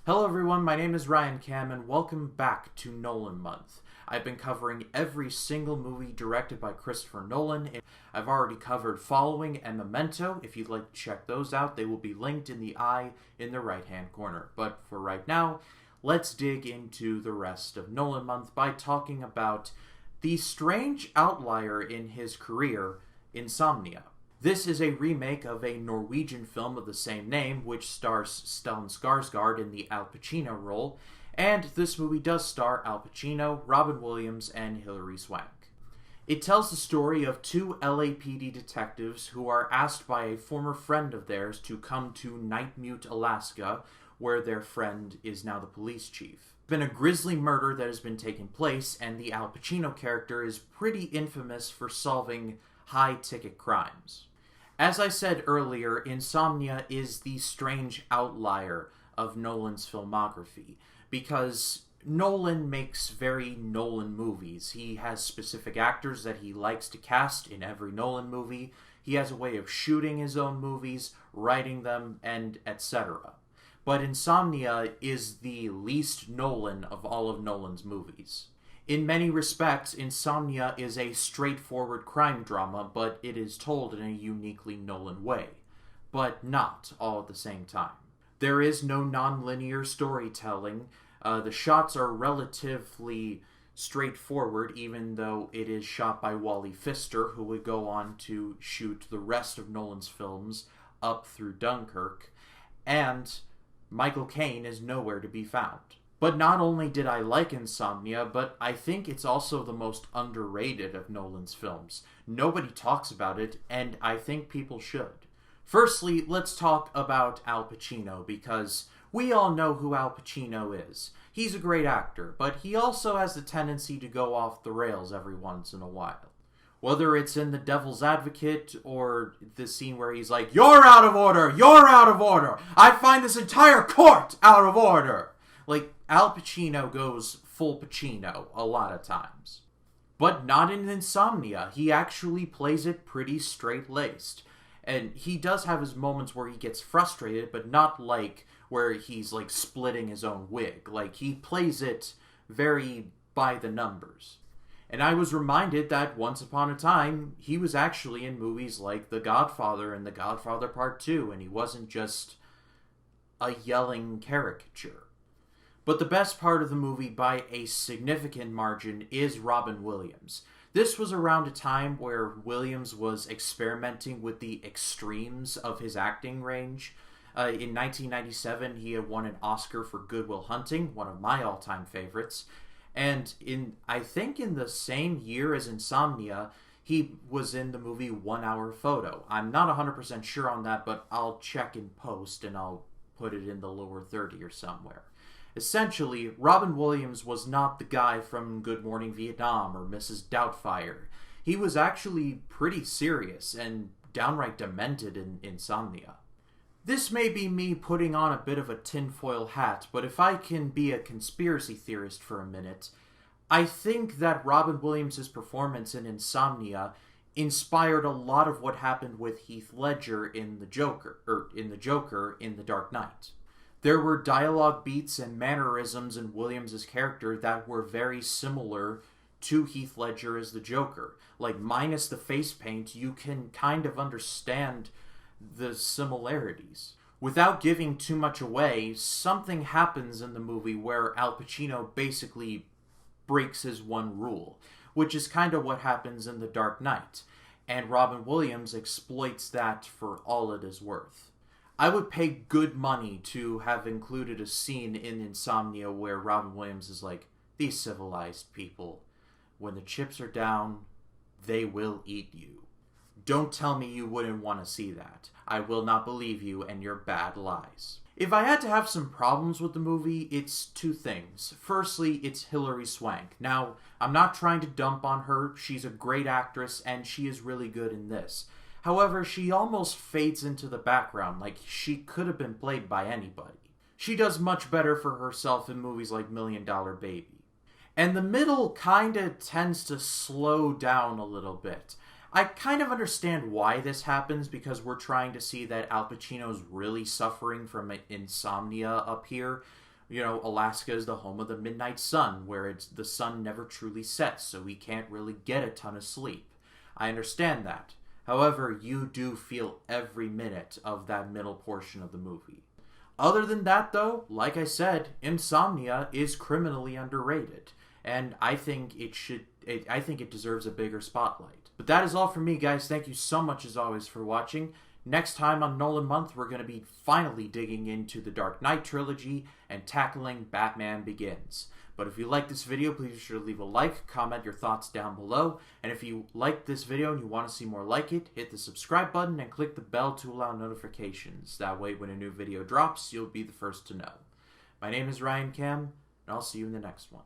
Hello everyone, my name is Ryan Cam and welcome back to Nolan Month. I've been covering every single movie directed by Christopher Nolan. I've already covered Following and Memento. If you'd like to check those out, they will be linked in the eye in the right hand corner. But for right now, let's dig into the rest of Nolan Month by talking about the strange outlier in his career, Insomnia. This is a remake of a Norwegian film of the same name, which stars Stellan Skarsgård in the Al Pacino role, and this movie does star Al Pacino, Robin Williams, and Hilary Swank. It tells the story of two LAPD detectives who are asked by a former friend of theirs to come to Nightmute, Alaska, where their friend is now the police chief. There's been a grisly murder that has been taking place, and the Al Pacino character is pretty infamous for solving high-ticket crimes. As I said earlier, Insomnia is the strange outlier of Nolan's filmography, because Nolan makes very Nolan movies. He has specific actors that he likes to cast in every Nolan movie. He has a way of shooting his own movies, writing them, and etc. But Insomnia is the least Nolan of all of Nolan's movies. In many respects, Insomnia is a straightforward crime drama, but it is told in a uniquely Nolan way. But not all at the same time. There is no non-linear storytelling. The shots are relatively straightforward, even though it is shot by Wally Pfister, who would go on to shoot the rest of Nolan's films up through Dunkirk. And Michael Caine is nowhere to be found. But not only did I like Insomnia, but I think it's also the most underrated of Nolan's films. Nobody talks about it, and I think people should. Firstly, let's talk about Al Pacino, because we all know who Al Pacino is. He's a great actor, but he also has the tendency to go off the rails every once in a while. Whether it's in The Devil's Advocate or the scene where he's like, "You're out of order! You're out of order! I find this entire court out of order!" Like, Al Pacino goes full Pacino a lot of times. But not in Insomnia. He actually plays it pretty straight-laced. And he does have his moments where he gets frustrated, but not like where he's like splitting his own wig. Like, he plays it very by the numbers. And I was reminded that once upon a time, he was actually in movies like The Godfather and The Godfather Part 2, and he wasn't just a yelling caricature. But the best part of the movie, by a significant margin, is Robin Williams. This was around a time where Williams was experimenting with the extremes of his acting range. In 1997, he had won an Oscar for Good Will Hunting, one of my all-time favorites. And I think in the same year as Insomnia, he was in the movie 1 Hour Photo. I'm not 100% sure on that, but I'll check in post and I'll put it in the lower 30 or somewhere. Essentially, Robin Williams was not the guy from Good Morning Vietnam or Mrs. Doubtfire. He was actually pretty serious and downright demented in Insomnia. This may be me putting on a bit of a tinfoil hat, but if I can be a conspiracy theorist for a minute, I think that Robin Williams' performance in Insomnia inspired a lot of what happened with Heath Ledger in The Joker in The Dark Knight. There were dialogue beats and mannerisms in Williams' character that were very similar to Heath Ledger as the Joker. Like, minus the face paint, you can kind of understand the similarities. Without giving too much away, something happens in the movie where Al Pacino basically breaks his one rule, which is kind of what happens in The Dark Knight, and Robin Williams exploits that for all it is worth. I would pay good money to have included a scene in Insomnia where Robin Williams is like, "These civilized people, when the chips are down, they will eat you. Don't tell me you wouldn't want to see that. I will not believe you and your bad lies." If I had to have some problems with the movie, it's two things. Firstly, it's Hilary Swank. Now, I'm not trying to dump on her. She's a great actress, and she is really good in this. However, she almost fades into the background, like she could have been played by anybody. She does much better for herself in movies like $1 Million Baby. And the middle kinda tends to slow down a little bit. I kind of understand why this happens, because we're trying to see that Al Pacino's really suffering from insomnia up here. Alaska is the home of the midnight sun, where the sun never truly sets, so we can't really get a ton of sleep. I understand that. However, you do feel every minute of that middle portion of the movie. Other than that, though, like I said, Insomnia is criminally underrated, and I think it deserves a bigger spotlight. But that is all from me, guys. Thank you so much, as always, for watching. Next time on Nolan Month, we're going to be finally digging into the Dark Knight trilogy and tackling Batman Begins. But if you like this video, please be sure to leave a like, comment your thoughts down below, and if you like this video and you want to see more like it, hit the subscribe button and click the bell to allow notifications. That way, when a new video drops, you'll be the first to know. My name is Ryan Cam, and I'll see you in the next one.